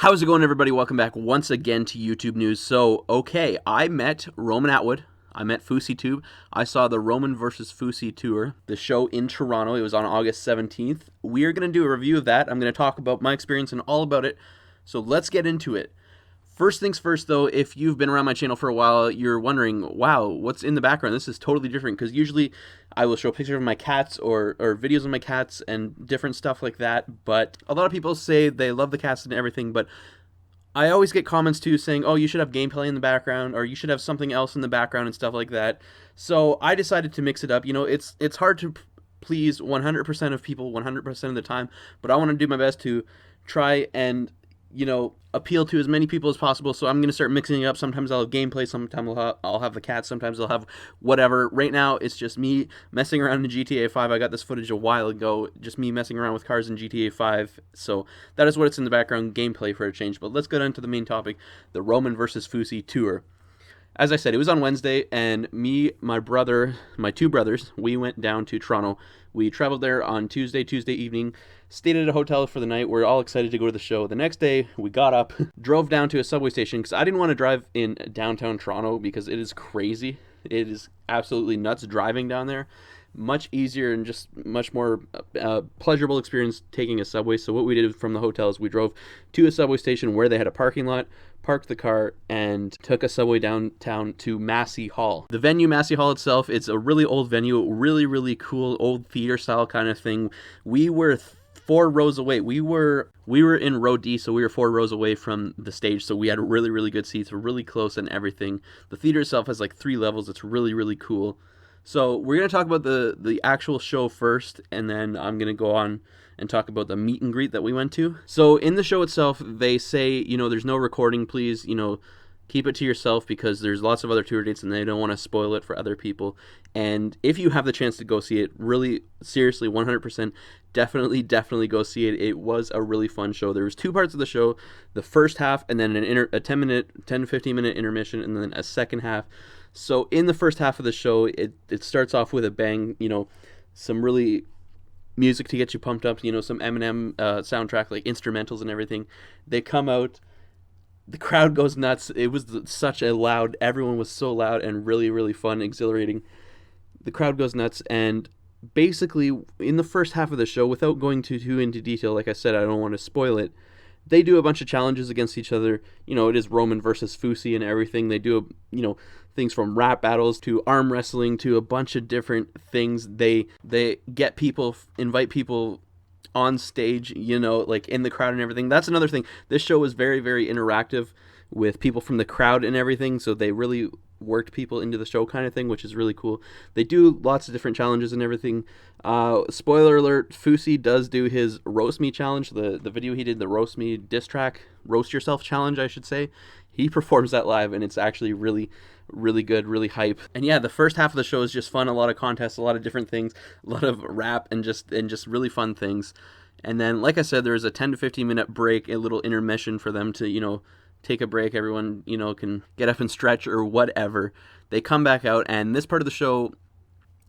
How's it going, everybody? Welcome back once again to YouTube News. So, okay, I met Roman Atwood. I met fouseytube. I saw the Roman versus Fousey tour, the show in Toronto. It was on August 17th. We are going to do a review of that. I'm going to talk about my experience and all about it. So let's get into it. First things first, though, if you've been around my channel for a while, you're wondering, wow, what's in the background? This is totally different, because usually I will show pictures of my cats or videos of my cats and different stuff like that, but a lot of people say they love the cats and everything, but I always get comments too saying, oh, you should have gameplay in the background, or you should have something else in the background and stuff like that. So I decided to mix it up. You know, it's hard to please 100% of people 100% of the time, but I want to do my best to try and, you know, appeal to as many people as possible. So I'm going to start mixing it up. Sometimes I'll have gameplay, sometimes I'll have the cats, sometimes I'll have whatever. Right now it's just me messing around in GTA 5. I got this footage a while ago, just me messing around with cars in GTA 5. So that is what it's in the background, gameplay for a change. But let's get on to the main topic, the Roman versus Fousey tour. As I said, it was on Wednesday, and me, my brother, my two brothers, we went down to Toronto. We traveled there on Tuesday evening, stayed at a hotel for the night. We're all excited to go to the show. The next day, we got up, drove down to a subway station, because I didn't want to drive in downtown Toronto, because it is crazy. It is absolutely nuts driving down there. Much easier and just much more pleasurable experience taking a subway. So what we did from the hotel is we drove to a subway station where they had a parking lot, parked the car, and took a subway downtown to Massey Hall. The venue, Massey Hall itself, it's a really old venue, really cool old theater style kind of thing. We were 4 rows away. We were in row D, so we were 4 rows away from the stage, so we had really good seats. We're really close and everything. The theater itself has like 3 levels. It's really cool. So we're going to talk about the actual show first, and then I'm going to go on and talk about the meet and greet that we went to. So in the show itself, they say, you know, there's no recording, please, you know, keep it to yourself, because there's lots of other tour dates and they don't want to spoil it for other people. And if you have the chance to go see it, really, seriously, 100%, definitely go see it. It was a really fun show. There was 2 parts of the show, the first half, and then a 10 to 15 minute intermission, and then a second half. So in the first half of the show, it starts off with a bang, you know, some really music to get you pumped up, you know, some Eminem soundtrack, like instrumentals and everything. They come out, the crowd goes nuts. It was such a loud, everyone was so loud and really fun, exhilarating. The crowd goes nuts, and basically in the first half of the show, without going too into detail, like I said, I don't want to spoil it, they do a bunch of challenges against each other. You know, it is Roman versus Fousey and everything. They do, you know, things from rap battles to arm wrestling to a bunch of different things. They get people, invite people on stage, you know, like in the crowd and everything. That's another thing. This show was very interactive with people from the crowd and everything, so they really worked people into the show kind of thing, which is really cool. They do lots of different challenges and everything. Spoiler alert, Fousey does do his roast me challenge, the video he did, the roast me diss track, roast yourself challenge, I should say. He performs that live, and it's actually really good, really hype. And yeah, the first half of the show is just fun, a lot of contests, a lot of different things, a lot of rap and just really fun things. And then, like I said, there was a 10 to 15 minute break, a little intermission for them to, you know, take a break. Everyone, you know, can get up and stretch or whatever. They come back out, and this part of the show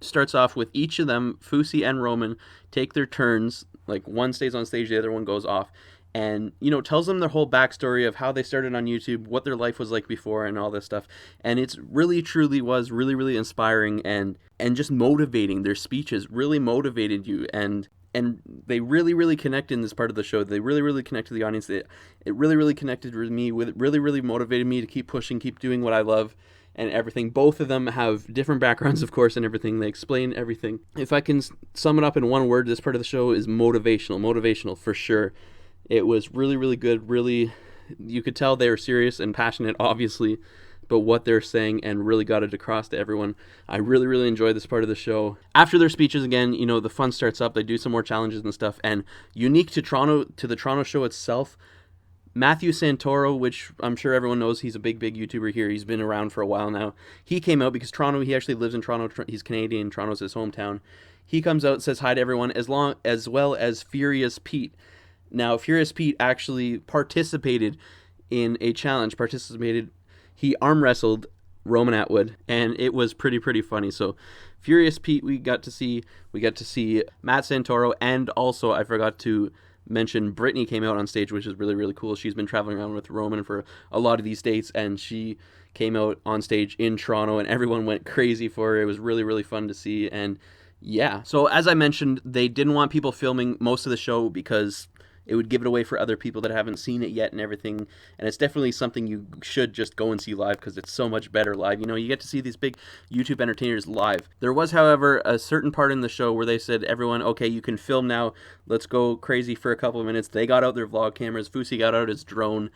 starts off with each of them, Fousey and Roman, take their turns. Like, one stays on stage, the other one goes off, and, you know, tells them their whole backstory of how they started on YouTube, what their life was like before, and all this stuff. And it's truly was really inspiring and just motivating. Their speeches really motivated you, and they really connect in this part of the show. They really connect to the audience. It really connected with me, really motivated me to keep pushing, keep doing what I love and everything. Both of them have different backgrounds, of course, and everything. They explain everything. If I can sum it up in one word, this part of the show is motivational for sure. It was really good. Really, you could tell they were serious and passionate, obviously, but what they're saying, and really got it across to everyone. I really enjoyed this part of the show. After their speeches, again, you know, the fun starts up. They do some more challenges and stuff. And unique to Toronto, to the Toronto show itself, Matthew Santoro, which I'm sure everyone knows, he's a big YouTuber here. He's been around for a while now. He came out because Toronto, he actually lives in Toronto. He's Canadian. Toronto's his hometown. He comes out, says hi to everyone, as well as Furious Pete. Now, Furious Pete actually participated in a challenge, he arm wrestled Roman Atwood, and it was pretty funny. So Furious Pete, we got to see Matt Santoro, and also I forgot to mention Brittany came out on stage, which is really, really cool. She's been traveling around with Roman for a lot of these dates, and she came out on stage in Toronto, and everyone went crazy for her. It was really, really fun to see, and yeah. So as I mentioned, they didn't want people filming most of the show because it would give it away for other people that haven't seen it yet and everything. And it's definitely something you should just go and see live because it's so much better live. You know, you get to see these big YouTube entertainers live. There was, however, a certain part in the show where they said, everyone, okay, you can film now. Let's go crazy for a couple of minutes. They got out their vlog cameras. Fousey got out his drone.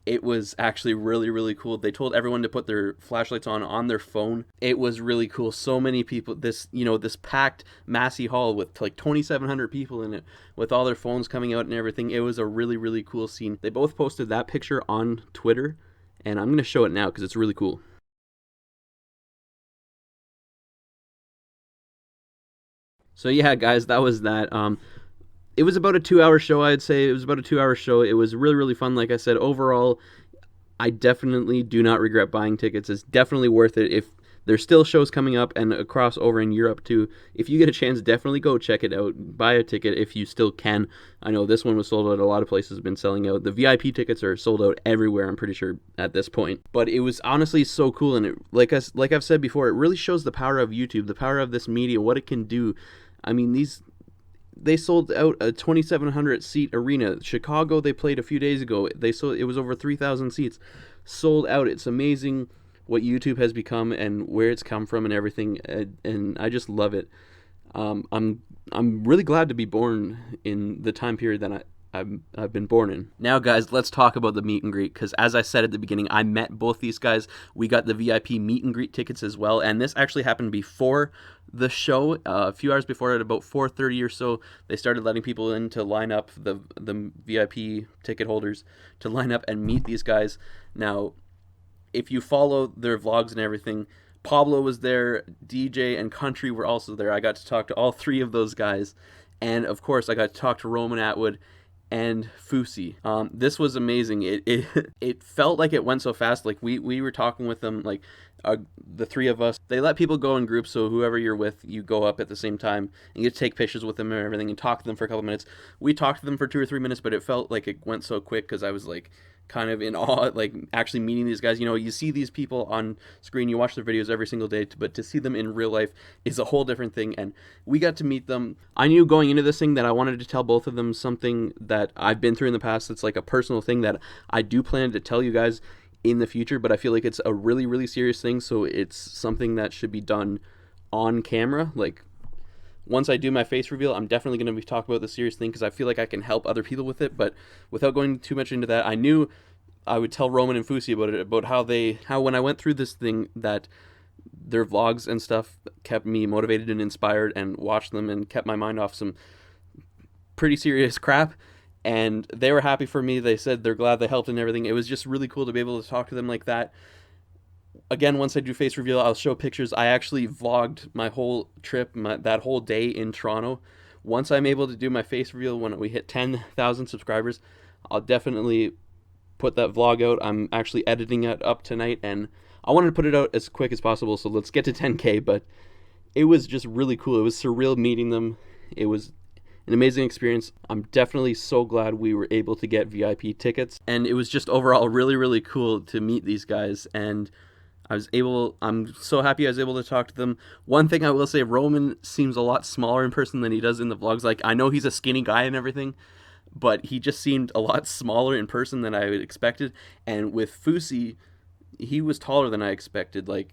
It was actually really, really cool. They told everyone to put their flashlights on their phone. It was really cool. So many people, this packed Massey hall with like 2,700 people in it with all their phones coming out and everything. It was a really, really cool scene. They both posted that picture on Twitter, and I'm going to show it now because it's really cool. So yeah, guys, that was that. It was about a 2-hour show, I'd say. It was about a 2-hour show. It was really, really fun. Like I said, overall, I definitely do not regret buying tickets. It's definitely worth it. If there's still shows coming up and across over in Europe too, if you get a chance, definitely go check it out. Buy a ticket if you still can. I know this one was sold out. A lot of places have been selling out. The VIP tickets are sold out everywhere, I'm pretty sure, at this point. But it was honestly so cool, and like I've said before, it really shows the power of YouTube, the power of this media, what it can do. I mean, they sold out a 2,700 seat arena. Chicago, they played a few days ago. It was over 3,000 seats, sold out. It's amazing what YouTube has become and where it's come from and everything. And I just love it. I'm really glad to be born in the time period that I've been born in. Now, guys, let's talk about the meet and greet, because as I said at the beginning, I met both these guys. We got the VIP meet and greet tickets as well, and this actually happened before the show. A few hours before, at about 4:30 or so, they started letting people in to line up, the VIP ticket holders, to line up and meet these guys. Now, if you follow their vlogs and everything, Pablo was there, DJ and Country were also there. I got to talk to all three of those guys, and of course, I got to talk to Roman Atwood and Fousey. This was amazing. It felt like it went so fast. Like we were talking with them, like the three of us. They let people go in groups, so whoever you're with, you go up at the same time and you get to take pictures with them and everything and talk to them for a couple minutes. We talked to them for 2 or 3 minutes, but it felt like it went so quick because I was like kind of in awe, like actually meeting these guys. You know, you see these people on screen, you watch their videos every single day, but to see them in real life is a whole different thing, and we got to meet them. I knew going into this thing that I wanted to tell both of them something that I've been through in the past. It's like a personal thing that I do plan to tell you guys in the future, but I feel like it's a really, really serious thing, so it's something that should be done on camera. Like, once I do my face reveal, I'm definitely going to be talking about the serious thing because I feel like I can help other people with it. But without going too much into that, I knew I would tell Roman and Fousey about it, about how when I went through this thing, that their vlogs and stuff kept me motivated and inspired, and watched them and kept my mind off some pretty serious crap. And they were happy for me. They said they're glad they helped and everything. It was just really cool to be able to talk to them like that. Again, once I do face reveal, I'll show pictures. I actually vlogged my whole trip, that whole day in Toronto. Once I'm able to do my face reveal, when we hit 10,000 subscribers, I'll definitely put that vlog out. I'm actually editing it up tonight, and I wanted to put it out as quick as possible, so let's get to 10K, but it was just really cool. It was surreal meeting them. It was an amazing experience. I'm definitely so glad we were able to get VIP tickets, and it was just overall really, really cool to meet these guys, and I'm so happy I was able to talk to them. One thing I will say, Roman seems a lot smaller in person than he does in the vlogs. Like, I know he's a skinny guy and everything, but he just seemed a lot smaller in person than I expected. And with Fousey, he was taller than I expected. Like,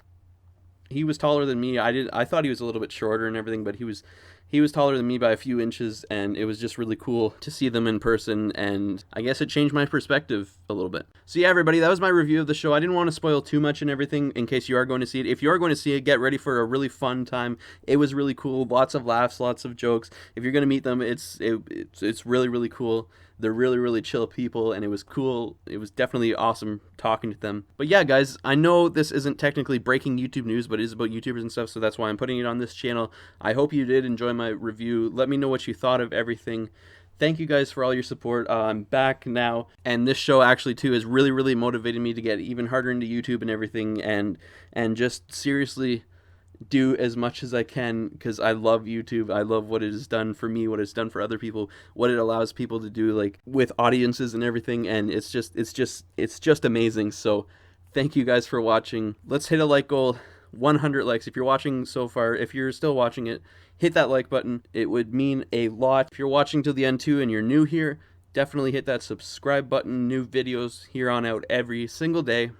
he was taller than me. I thought he was a little bit shorter and everything, but he was taller than me by a few inches, and it was just really cool to see them in person, and I guess it changed my perspective a little bit. So yeah, everybody, that was my review of the show. I didn't want to spoil too much and everything in case you are going to see it. If you are going to see it, get ready for a really fun time. It was really cool. Lots of laughs, lots of jokes. If you're going to meet them, it's really, really cool. They're really, really chill people, and it was cool. It was definitely awesome talking to them. But yeah, guys, I know this isn't technically breaking YouTube news, but it is about YouTubers and stuff, so that's why I'm putting it on this channel. I hope you did enjoy my review. Let me know what you thought of everything. Thank you guys for all your support. I'm back now, and this show actually too has really, really motivated me to get even harder into YouTube and everything, and just seriously do as much as I can because I love YouTube. I love what it has done for me, what it's done for other people, what it allows people to do, like with audiences and everything. And it's just amazing. So thank you guys for watching. Let's hit a like goal. 100 likes. If you're watching so far, if you're still watching it, hit that like button. It would mean a lot. If you're watching till the end too and you're new here, definitely hit that subscribe button. New videos here on out every single day.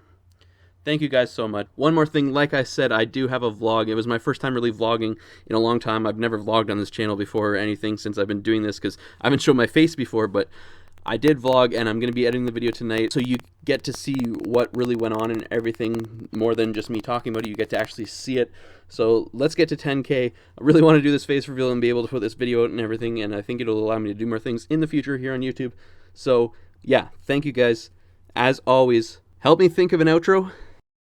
Thank you guys so much. One more thing, like I said, I do have a vlog. It was my first time really vlogging in a long time. I've never vlogged on this channel before or anything since I've been doing this because I haven't shown my face before, but I did vlog, and I'm going to be editing the video tonight, so you get to see what really went on and everything more than just me talking about it. You get to actually see it. So let's get to 10K. I really want to do this face reveal and be able to put this video out and everything, and I think it'll allow me to do more things in the future here on YouTube. So yeah, thank you guys. As always, help me think of an outro.